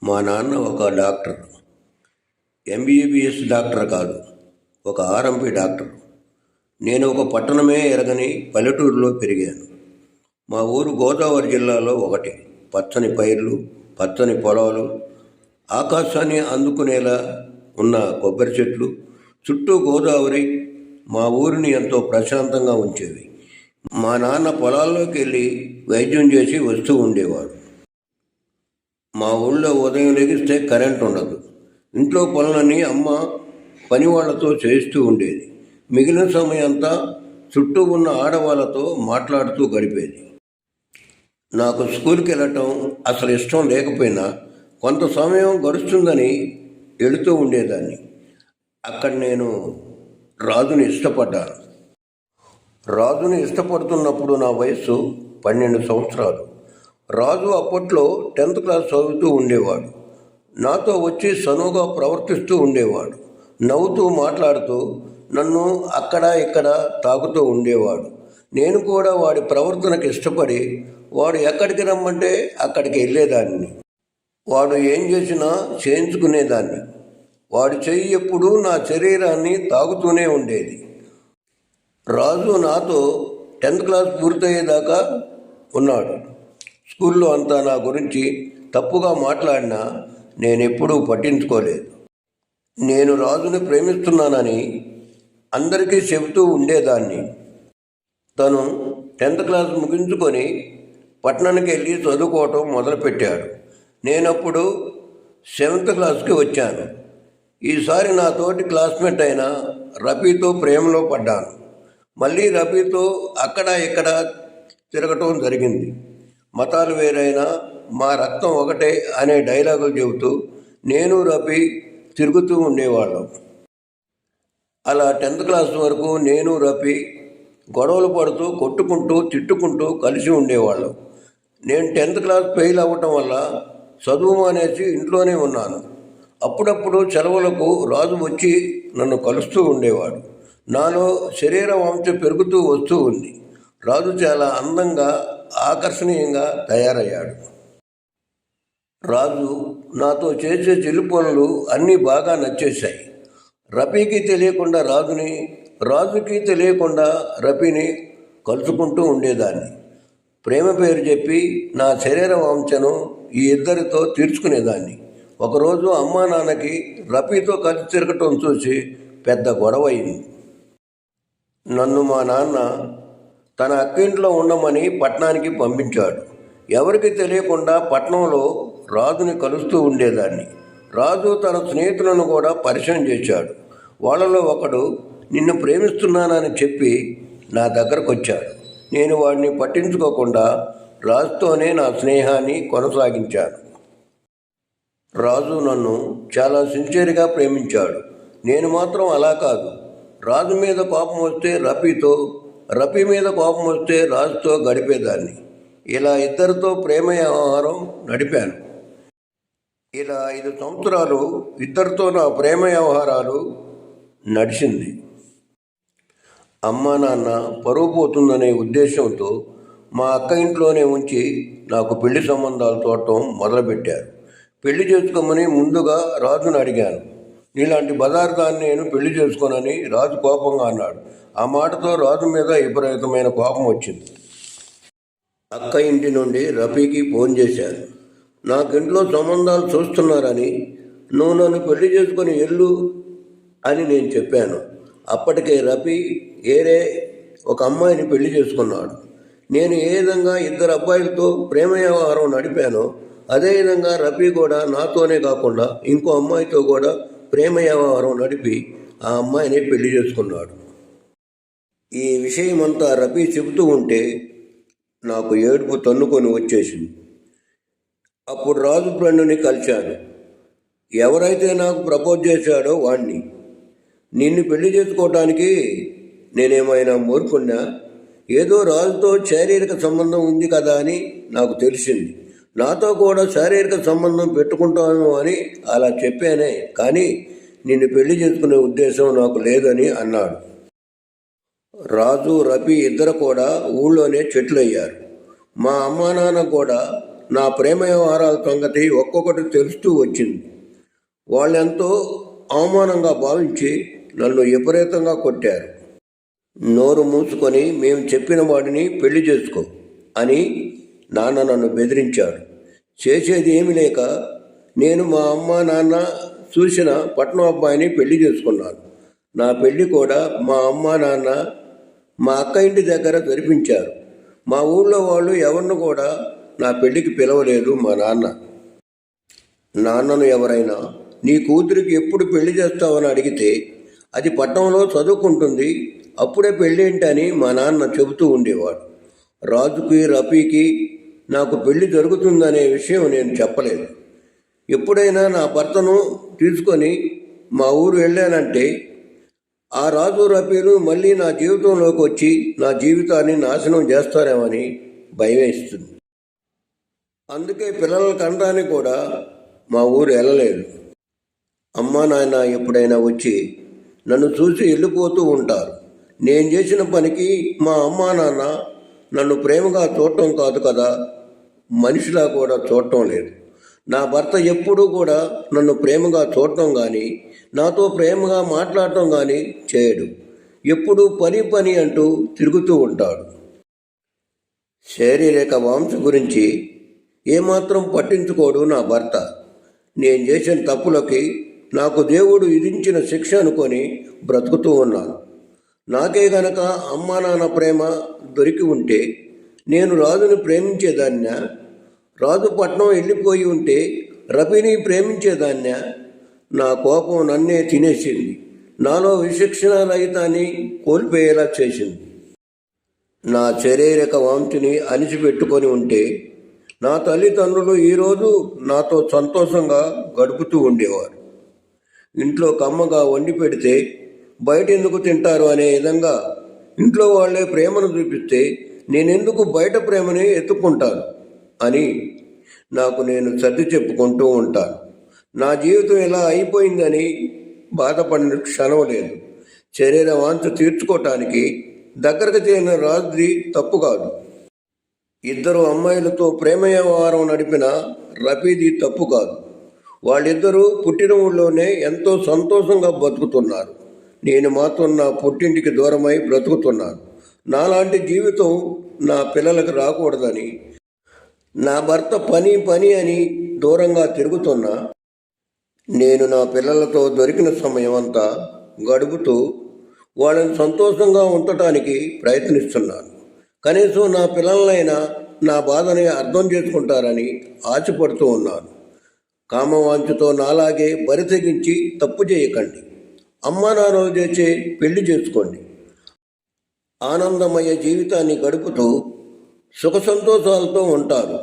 మా నాన్న ఒక డాక్టర్. ఎంబీబీఎస్ డాక్టర్ కాదు, ఒక ఆర్ఎంపీ డాక్టర్. నేను ఒక పట్టణమే ఎరగని పల్లెటూరులో పెరిగాను. మా ఊరు గోదావరి జిల్లాలో ఒకటి. పచ్చని పైర్లు, పచ్చని పొలాలు, ఆకాశాన్ని అందుకునేలా ఉన్న కొబ్బరి చెట్లు, చుట్టూ గోదావరి మా ఊరిని ఎంతో ప్రశాంతంగా ఉంచేవి. మా నాన్న పొలాల్లోకి వెళ్ళి వైద్యం చేసి వస్తూ ఉండేవాడు. మా ఊళ్ళో ఉదయం లెగిస్తే కరెంట్ ఉండదు. ఇంట్లో పనులన్నీ అమ్మ పనివాళ్లతో చేస్తూ ఉండేది. మిగిలిన సమయం అంతా చుట్టూ ఉన్న ఆడవాళ్ళతో మాట్లాడుతూ గడిపేది. నాకు స్కూల్కి వెళ్ళటం అసలు ఇష్టం లేకపోయినా కొంత సమయం గడుస్తుందని వెళుతూ ఉండేదాన్ని. అక్కడ నేను రాజుని ఇష్టపడ్డాను. రాజుని ఇష్టపడుతున్నప్పుడు నా వయసు 12 సంవత్సరాలు. రాజు అప్పట్లో 10th క్లాస్ చదువుతూ ఉండేవాడు. నాతో వచ్చి సనువుగా ప్రవర్తిస్తూ ఉండేవాడు. నవ్వుతూ మాట్లాడుతూ నన్ను అక్కడ ఇక్కడ తాకుతూ ఉండేవాడు. నేను కూడా వాడి ప్రవర్తనకు ఇష్టపడి వాడు ఎక్కడికి రమ్మంటే అక్కడికి వెళ్ళేదాన్ని. వాడు ఏం చేసినా చేయించుకునేదాన్ని. వాడి చెయ్యి ఎప్పుడూ నా శరీరాన్ని తాగుతూనే ఉండేది. రాజు నాతో 10th క్లాస్ పూర్తయ్యేదాకా ఉన్నాడు. స్కూల్లో అంతా నా గురించి తప్పుగా మాట్లాడినా నేనెప్పుడూ పట్టించుకోలేదు. నేను రాజుని ప్రేమిస్తున్నానని అందరికీ చెబుతూ ఉండేదాన్ని. తను 10th క్లాస్ ముగించుకొని పట్టణానికి వెళ్ళి చదువుకోవటం మొదలుపెట్టాడు. నేనప్పుడు 7th క్లాస్కి వచ్చాను. ఈసారి నా తోటి క్లాస్మేట్ అయిన రఫీతో ప్రేమలో పడ్డాను. మళ్ళీ రఫీతో అక్కడ ఇక్కడ తిరగటం జరిగింది. మతాలు వేరైనా మా రక్తం ఒకటే అనే డైలాగులు చెబుతూ నేను రఫీ తిరుగుతూ ఉండేవాళ్ళం. అలా 10th క్లాస్ వరకు నేను రఫీ గొడవలు పడుతూ కొట్టుకుంటూ తిట్టుకుంటూ కలిసి ఉండేవాళ్ళం. నేను 10th క్లాస్ ఫెయిల్ అవ్వటం వల్ల చదువు మానేసి ఇంట్లోనే ఉన్నాను. అప్పుడప్పుడు సెలవులకు రాజు వచ్చి నన్ను కలుస్తూ ఉండేవాడు. నాలో శరీర వంశం పెరుగుతూ వస్తూ ఉంది. రాజు చాలా అందంగా ఆకర్షణీయంగా తయారయ్యాడు. రాజు నాతో చేసే చిల్లు పనులు అన్నీ బాగా నచ్చేశాయి. రఫీకి తెలియకుండా రాజుని, రాజుకి తెలియకుండా రఫీని కలుసుకుంటూ ఉండేదాన్ని. ప్రేమ పేరు చెప్పి నా శరీర వంశను ఈ ఇద్దరితో తీర్చుకునేదాన్ని. ఒకరోజు అమ్మా నాన్నకి రఫీతో కలిసి తిరగటం చూసి పెద్ద గొడవ అయింది. నన్ను మా నాన్న తన అక్కింట్లో ఉండమని పట్టణానికి పంపించాడు. ఎవరికి తెలియకుండా పట్టణంలో రాజుని కలుస్తూ ఉండేదాన్ని. రాజు తన స్నేహితులను కూడా పరిచయం చేశాడు. వాళ్ళలో ఒకడు నిన్ను ప్రేమిస్తున్నానని చెప్పి నా దగ్గరకు వచ్చాడు. నేను వాడిని పట్టించుకోకుండా రాజుతోనే నా స్నేహాన్ని కొనసాగించాను. రాజు నన్ను చాలా సిన్సియర్గా ప్రేమించాడు. నేను మాత్రం అలా కాదు. రాజు మీద కోపం వస్తే రఫీతో, రఫీ మీద కోపం వస్తే రాజుతో గడిపేదాన్ని. ఇలా ఇద్దరితో ప్రేమ వ్యవహారం నడిపాను. ఇలా 5 సంవత్సరాలు ఇద్దరితో నా ప్రేమ వ్యవహారాలు నడిచింది. అమ్మా నాన్న పరువు పోతుందనే ఉద్దేశంతో మా అక్క ఇంట్లోనే ఉంచి నాకు పెళ్లి సంబంధాలు చూడటం మొదలుపెట్టారు. పెళ్లి చేసుకోమని ముందుగా రాజుని అడిగాను. నీలాంటి పదార్థాన్ని నేను పెళ్లి చేసుకోనని రాజు కోపంగా అన్నాడు. ఆ మాటతో రాజు మీద విపరీతమైన కోపం వచ్చింది. అక్క ఇంటి నుండి రఫీకి ఫోన్ చేశాను. నాకింట్లో సంబంధాలు చూస్తున్నారని, నువ్వు నన్ను పెళ్లి చేసుకొని వెళ్ళు అని నేను చెప్పాను. అప్పటికే రఫీ ఏరే ఒక అమ్మాయిని పెళ్లి చేసుకున్నాడు. నేను ఏ విధంగా 2 అబ్బాయిలతో ప్రేమ వ్యవహారం నడిపానో అదేవిధంగా రఫీ కూడా నాతోనే కాకుండా ఇంకో అమ్మాయితో కూడా ప్రేమ వ్యవహారం నడిపి ఆ అమ్మాయిని పెళ్లి చేసుకున్నాడు. ఈ విషయమంతా రఫీ చెబుతూ ఉంటే నాకు ఏడుపు తన్నుకొని వచ్చేసింది. అప్పుడు రాజు ఫ్రెండ్ని కలిశాను. ఎవరైతే నాకు ప్రపోజ్ చేశాడో వాణ్ణి. నిన్ను పెళ్లి చేసుకోవటానికి నేనేమైనా మూర్ఖున్నా? ఏదో రాజుతో శారీరక సంబంధం ఉంది కదా అని నాకు తెలిసింది. నాతో కూడా శారీరక సంబంధం పెట్టుకుంటాను అని అలా చెప్పానే, కానీ నిన్ను పెళ్లి చేసుకునే ఉద్దేశం నాకు లేదని అన్నాడు. రాజు రఫీ ఇద్దరు కూడా ఊళ్ళోనే చెట్లు అయ్యారు. మా అమ్మా నాన్న కూడా నా ప్రేమ వ్యవహారాల సంగతి ఒక్కొక్కటి తెలుస్తూ వచ్చింది. వాళ్ళెంతో అవమానంగా భావించి నన్ను విపరీతంగా కొట్టారు. నోరు మూసుకొని మేము చెప్పిన వాడిని పెళ్లి చేసుకో అని నాన్న నన్ను బెదిరించాడు. చేసేది ఏమీ లేక నేను మా అమ్మ నాన్న చూసిన పట్నం అబ్బాయిని పెళ్లి చేసుకున్నాను. నా పెళ్లి కూడా మా అమ్మ నాన్న మా అక్క ఇంటి దగ్గర జరిపించారు. మా ఊళ్ళో వాళ్ళు ఎవరిని కూడా నా పెళ్లికి పిలవలేదు. మా నాన్నను ఎవరైనా నీ కూతురికి ఎప్పుడు పెళ్లి చేస్తావని అడిగితే అది పట్టణంలో చదువుకుంటుంది, అప్పుడే పెళ్ళేంటని మా నాన్న చెబుతూ ఉండేవాడు. రాజుకి రఫీకి నాకు పెళ్లి జరుగుతుందనే విషయం నేను చెప్పలేదు. ఎప్పుడైనా నా భర్తను తీసుకొని మా ఊరు వెళ్ళానంటే ఆ రాజు రఫీలు మళ్ళీ నా జీవితంలోకి వచ్చి నా జీవితాన్ని నాశనం చేస్తారేమని భయమేస్తుంది. అందుకే పిల్లల కనడానికి కూడా మా ఊరు వెళ్ళలేదు. అమ్మా నాయన ఎప్పుడైనా వచ్చి నన్ను చూసి వెళ్ళిపోతూ ఉంటారు. నేను చేసిన పనికి మా అమ్మా నాన్న నన్ను ప్రేమగా చూడటం కాదు కదా, మనిషిలా కూడా చూడటం లేదు. నా భర్త ఎప్పుడూ కూడా నన్ను ప్రేమగా చూడటం కానీ నాతో ప్రేమగా మాట్లాడటం కానీ చేయడు. ఎప్పుడూ పని అంటూ తిరుగుతూ ఉంటాడు. శారీరక వాంస గురించి ఏమాత్రం పట్టించుకోడు నా భర్త. నేను చేసిన తప్పులకి నాకు దేవుడు విధించిన శిక్ష అనుకొని బ్రతుకుతూ ఉన్నాను. నాకే గనక అమ్మా నాన్న ప్రేమ దొరికి ఉంటే నేను రాజుని ప్రేమించేదాన్నే, రాజు పట్నం వెళ్ళిపోయి ఉంటే రఫీని ప్రేమించేదాన్నే. నా కోపం నన్నే తినేసింది. నాలో విచక్షణ రహితాన్ని కోల్పోయేలా చేసింది. నా శారీరక వాంఛని అణిచిపెట్టుకొని ఉంటే నా తల్లిదండ్రులు ఈరోజు నాతో సంతోషంగా గడుపుతూ ఉండేవారు. ఇంట్లో కమ్మగా వండి పెడితే బయట ఎందుకు తింటారు అనే విధంగా ఇంట్లో వాళ్ళే ప్రేమను చూపిస్తే నేనెందుకు బయట ప్రేమని ఎత్తుకుంటాను అని నాకు నేను సర్ది చెప్పుకుంటూ ఉంటాను. నా జీవితం ఇలా అయిపోయిందని బాధపడిన క్షణం లేదు. శరీర వాంఛ తీర్చుకోవటానికి దగ్గరకు చేరిన రాజుది తప్పు కాదు. ఇద్దరు అమ్మాయిలతో ప్రేమ వ్యవహారం నడిపిన రఫీది తప్పు కాదు. వాళ్ళిద్దరూ పుట్టిన ఊళ్ళోనే ఎంతో సంతోషంగా బతుకుతున్నారు. నేను మాత్రం నా పుట్టింటికి దూరమై బ్రతుకుతున్నాను. నాలాంటి జీవితం నా పిల్లలకు రాకూడదని నా భర్త పని అని దూరంగా తిరుగుతున్నా నేను నా పిల్లలతో దొరికిన సమయం అంతా గడుపుతూ వాళ్ళని సంతోషంగా ఉండటానికి ప్రయత్నిస్తున్నాను. కనీసం నా పిల్లలైనా నా బాధని అర్థం చేసుకుంటారని ఆశపడుతూ ఉన్నాను. కామవాంఛతో నాలాగే బరి తెగించి తప్పు చేయకండి. అమ్మా నాన్నలు చేసే పెళ్లి చేసుకోండి. ఆనందమయ జీవితాన్ని గడుపుతూ సుఖ సంతోషాలతో ఉంటారు.